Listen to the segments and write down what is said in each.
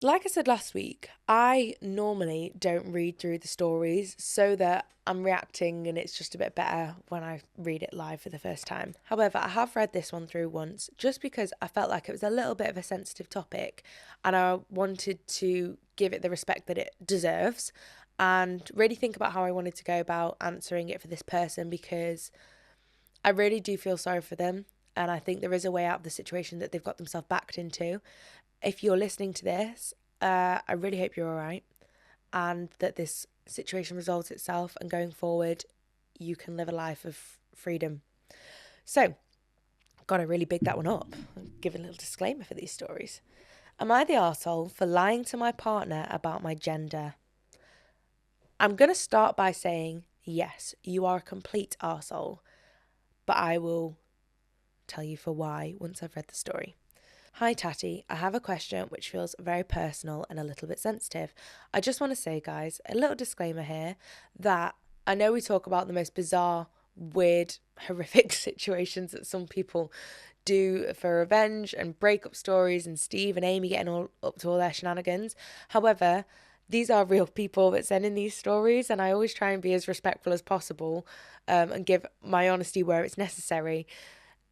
Like I said last week, I normally don't read through the stories so that I'm reacting and it's just a bit better when I read it live for the first time. However, I have read this one through once just because I felt like it was a little bit of a sensitive topic and I wanted to give it the respect that it deserves and really think about how I wanted to go about answering it for this person because I really do feel sorry for them. And I think there is a way out of the situation that they've got themselves backed into. If you're listening to this, I really hope you're all right and that this situation resolves itself and going forward, you can live a life of freedom. So, gotta really big that one up. I'll give a little disclaimer for these stories. Am I the arsehole for lying to my partner about my gender? I'm gonna start by saying, yes, you are a complete arsehole, but I will tell you for why once I've read the story. Hi Tatty, I have a question which feels very personal and a little bit sensitive. I just want to say, guys, a little disclaimer here that I know we talk about the most bizarre, weird, horrific situations that some people do for revenge and breakup stories and Steve and Amy getting all up to all their shenanigans. However, these are real people that send in these stories, and I always try and be as respectful as possible and give my honesty where it's necessary.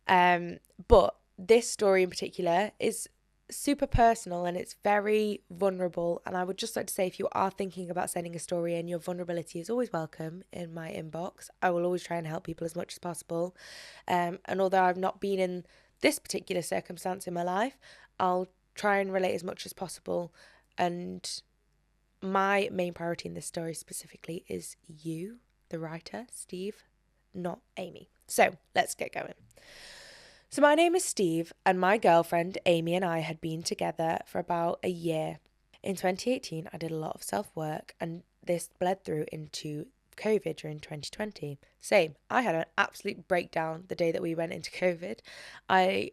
But this story in particular is super personal and it's very vulnerable. And I would just like to say, if you are thinking about sending a story in, your vulnerability is always welcome in my inbox. I will always try and help people as much as possible. And although I've not been in this particular circumstance in my life, I'll try and relate as much as possible. And my main priority in this story specifically is you, the writer, Steve, not Amy. So let's get going. So, my name is Steve, and my girlfriend Amy and I had been together for about a year. In 2018, I did a lot of self work, and this bled through into COVID during 2020. Same, I had an absolute breakdown the day that we went into COVID. I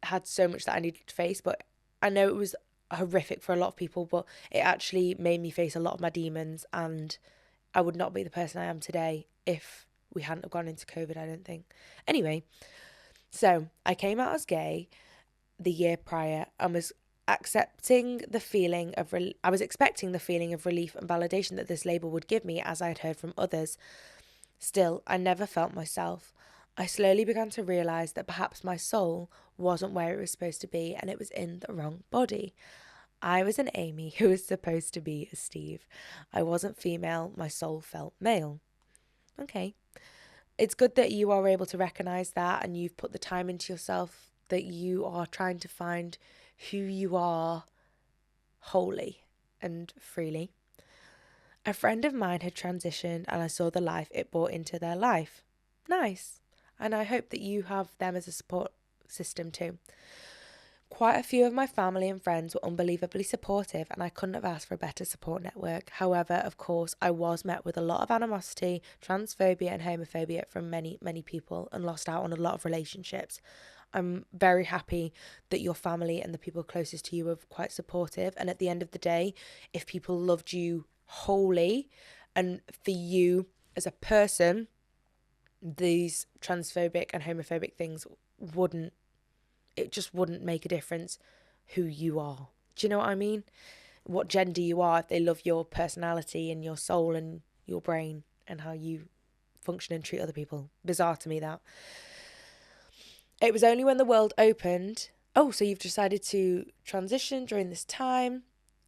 had so much that I needed to face, but I know it was horrific for a lot of people, but it actually made me face a lot of my demons, and I would not be the person I am today if we hadn't have gone into COVID, I don't think. Anyway, so I came out as gay the year prior and was accepting the feeling of I was expecting the feeling of relief and validation that this label would give me, as I had heard from others. Still, I never felt myself. I slowly began to realise that perhaps my soul wasn't where it was supposed to be and it was in the wrong body. I was an Amy who was supposed to be a Steve. I wasn't female, my soul felt male. Okay, it's good that you are able to recognize that and you've put the time into yourself, that you are trying to find who you are wholly and freely. A friend of mine had transitioned and I saw the life it brought into their life. Nice. And I hope that you have them as a support system too. Quite a few of my family and friends were unbelievably supportive, and I couldn't have asked for a better support network. However, of course, I was met with a lot of animosity, transphobia, and homophobia from many, many people and lost out on a lot of relationships. I'm very happy that your family and the people closest to you were quite supportive. And at the end of the day, if people loved you wholly and for you as a person, these transphobic and homophobic things wouldn't it just wouldn't make a difference who you are. Do you know what I mean? What gender you are, if they love your personality and your soul and your brain and how you function and treat other people. Bizarre to me, that. It was only when the world opened. Oh, so you've decided to transition during this time.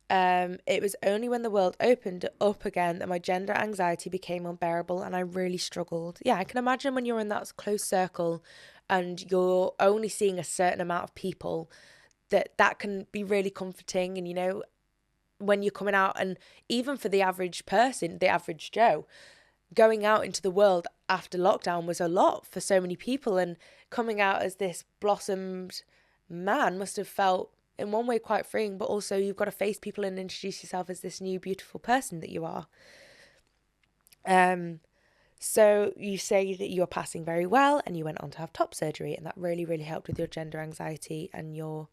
It was only when the world opened up again that my gender anxiety became unbearable and I really struggled. Yeah, I can imagine when you're in that close circle and you're only seeing a certain amount of people, that can be really comforting. And, you know, when you're coming out, and even for the average person, the average Joe, going out into the world after lockdown was a lot for so many people. And coming out as this blossomed man must have felt in one way quite freeing, but also you've got to face people and introduce yourself as this new beautiful person that you are. So you say that you're passing very well and you went on to have top surgery, and that really, really helped with your gender anxiety and your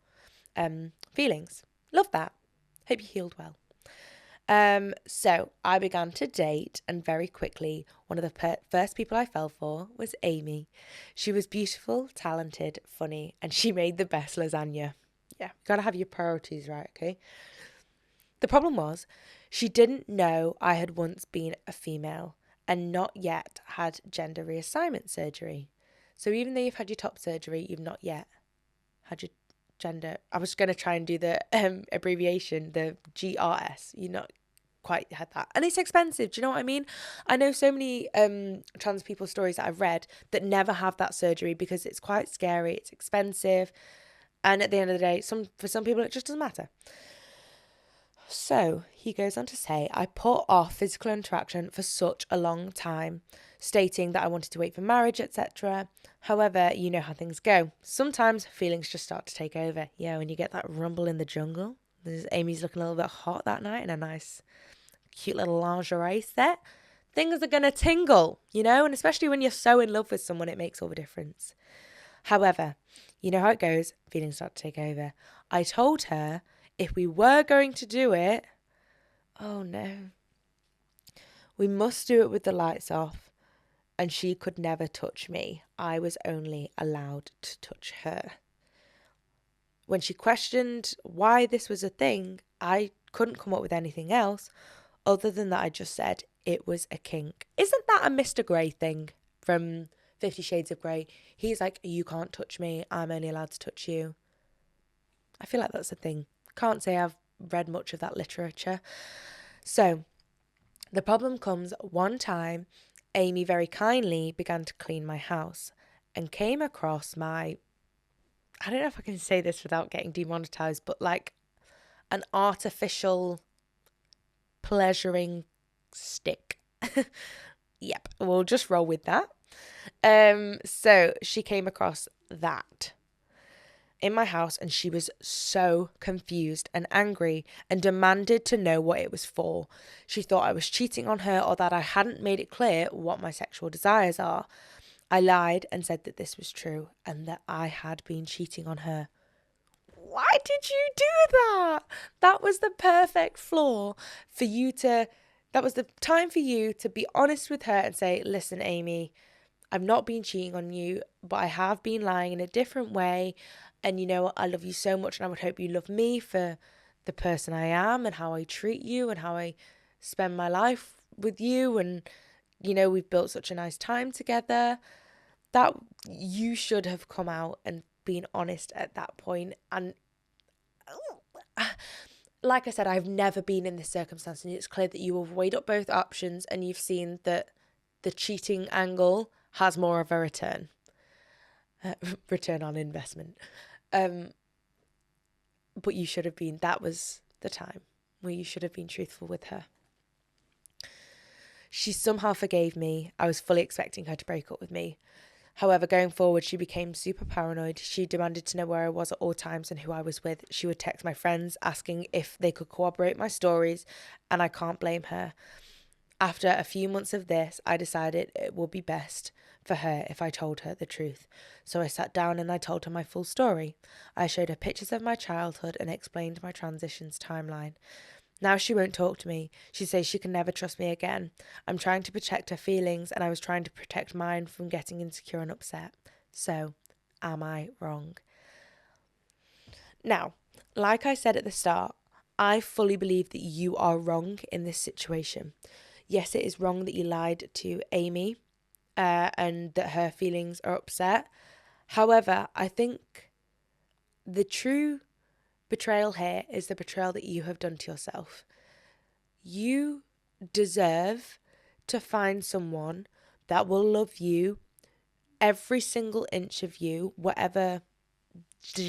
feelings. Love that. Hope you healed well. So I began to date, and very quickly, one of the first people I fell for was Amy. She was beautiful, talented, funny, and she made the best lasagna. Yeah, you gotta have your priorities right, okay? The problem was, she didn't know I had once been a female and not yet had gender reassignment surgery. So even though you've had your top surgery, you've not yet had your gender. I was going to try and do the abbreviation, the GRS. You're not quite had that. And it's expensive. Do you know what I mean? I know so many trans people stories that I've read that never have that surgery because it's quite scary, it's expensive. And at the end of the day, for some people, it just doesn't matter. So he goes on to say, I put off physical interaction for such a long time, stating that I wanted to wait for marriage, etc. However, you know how things go. Sometimes feelings just start to take over. Yeah, when you get that rumble in the jungle. Amy's looking a little bit hot that night in a nice, cute little lingerie set. Things are going to tingle, you know? And especially when you're so in love with someone, it makes all the difference. However, you know how it goes. Feelings start to take over. I told her if we were going to do it, oh no, we must do it with the lights off, and she could never touch me. I was only allowed to touch her. When she questioned why this was a thing, I couldn't come up with anything else other than that I just said it was a kink. Isn't that a Mr. Grey thing from 50 Shades of Grey? He's like, you can't touch me, I'm only allowed to touch you. I feel like that's a thing. Can't say I've read much of that literature. So the problem comes one time. Amy very kindly began to clean my house and came across my, I don't know if I can say this without getting demonetized, but like an artificial pleasuring stick. Yep, we'll just roll with that. So she came across that in my house, and she was so confused and angry and demanded to know what it was for. She thought I was cheating on her or that I hadn't made it clear what my sexual desires are. I lied and said that this was true and that I had been cheating on her. Why did you do that? That was the perfect flaw for you to, that was the time for you to be honest with her and say, listen, Amy, I've not been cheating on you, but I have been lying in a different way. And you know, I love you so much, and I would hope you love me for the person I am and how I treat you and how I spend my life with you. And, you know, we've built such a nice time together. That you should have come out and been honest at that point. And like I said, I've never been in this circumstance, and it's clear that you have weighed up both options and you've seen that the cheating angle has more of a return on investment. But you should have been, that was the time where you should have been truthful with her. She somehow forgave me. I was fully expecting her to break up with me. However, going forward, she became super paranoid. She demanded to know where I was at all times and who I was with. She would text my friends asking if they could corroborate my stories, and I can't blame her. After a few months of this, I decided it would be best for her if I told her the truth. So I sat down and I told her my full story. I showed her pictures of my childhood and explained my transitions timeline. Now she won't talk to me. She says she can never trust me again. I'm trying to protect her feelings, and I was trying to protect mine from getting insecure and upset. So, am I wrong? Now, like I said at the start, I fully believe that you are wrong in this situation. Yes, it is wrong that you lied to Amy and that her feelings are upset. However, I think the true betrayal here is the betrayal that you have done to yourself. You deserve to find someone that will love you, every single inch of you, whatever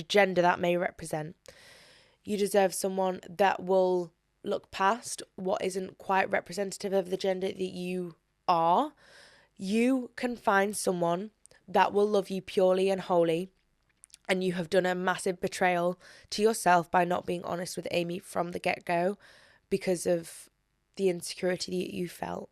gender that may represent. You deserve someone that will look past what isn't quite representative of the gender that you are. You can find someone that will love you purely and wholly, and you have done a massive betrayal to yourself by not being honest with Amy from the get-go because of the insecurity that you felt.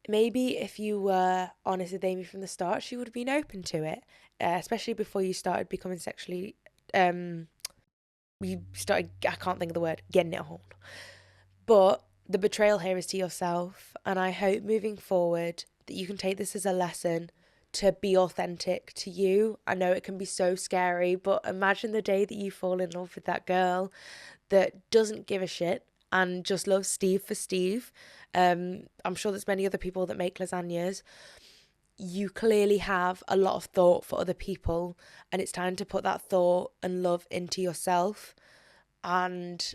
Maybe if you were honest with Amy from the start, she would have been open to it, especially before you started becoming sexually, you started, I can't think of the word, getting it on. But the betrayal here is to yourself, and I hope moving forward that you can take this as a lesson to be authentic to you. I know it can be so scary, but imagine the day that you fall in love with that girl that doesn't give a shit and just loves Steve for Steve, I'm sure there's many other people that make lasagnas. You clearly have a lot of thought for other people, and it's time to put that thought and love into yourself. And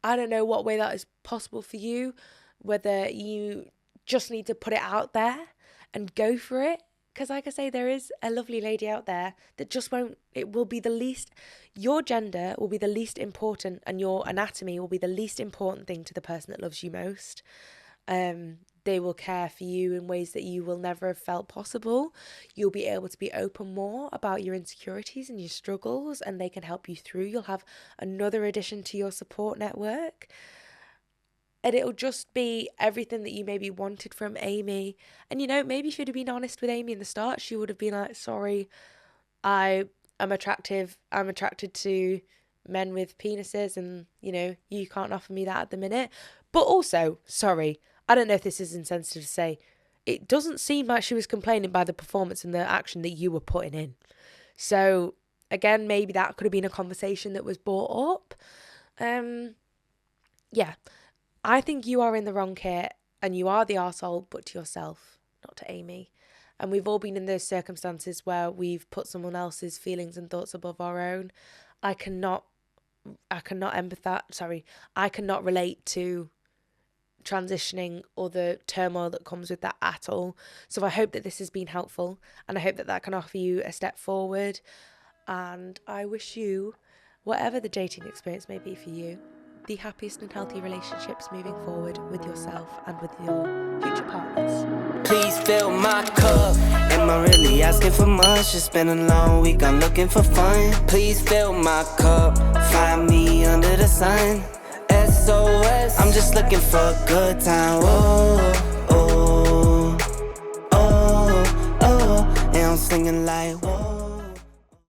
I don't know what way that is possible for you, whether you just need to put it out there and go for it. Because like I say, there is a lovely lady out there that just won't, it will be the least, your gender will be the least important, and your anatomy will be the least important thing to the person that loves you most. They will care for you in ways that you will never have felt possible. You'll be able to be open more about your insecurities and your struggles, and they can help you through. You'll have another addition to your support network. And it'll just be everything that you maybe wanted from Amy. And, you know, maybe if you'd have been honest with Amy in the start, she would have been like, sorry, I am attractive. I'm attracted to men with penises, and, you know, you can't offer me that at the minute. But also, sorry, I don't know if this is insensitive to say, it doesn't seem like she was complaining by the performance and the action that you were putting in. So, again, maybe that could have been a conversation that was brought up. Yeah. I think you are in the wrong here, and you are the arsehole, but to yourself, not to Amy. And we've all been in those circumstances where we've put someone else's feelings and thoughts above our own. I cannot relate to transitioning or the turmoil that comes with that at all. So I hope that this has been helpful, and I hope that can offer you a step forward. And I wish you, whatever the dating experience may be for you, the happiest and healthy relationships moving forward with yourself and with your future partners. Please fill my cup. Am I really asking for much? It's been a long week, I'm looking for fun. Please fill my cup. Find me under the sun. SOS, I'm just looking for a good time. Oh, oh, oh, oh. And I'm singing like, whoa.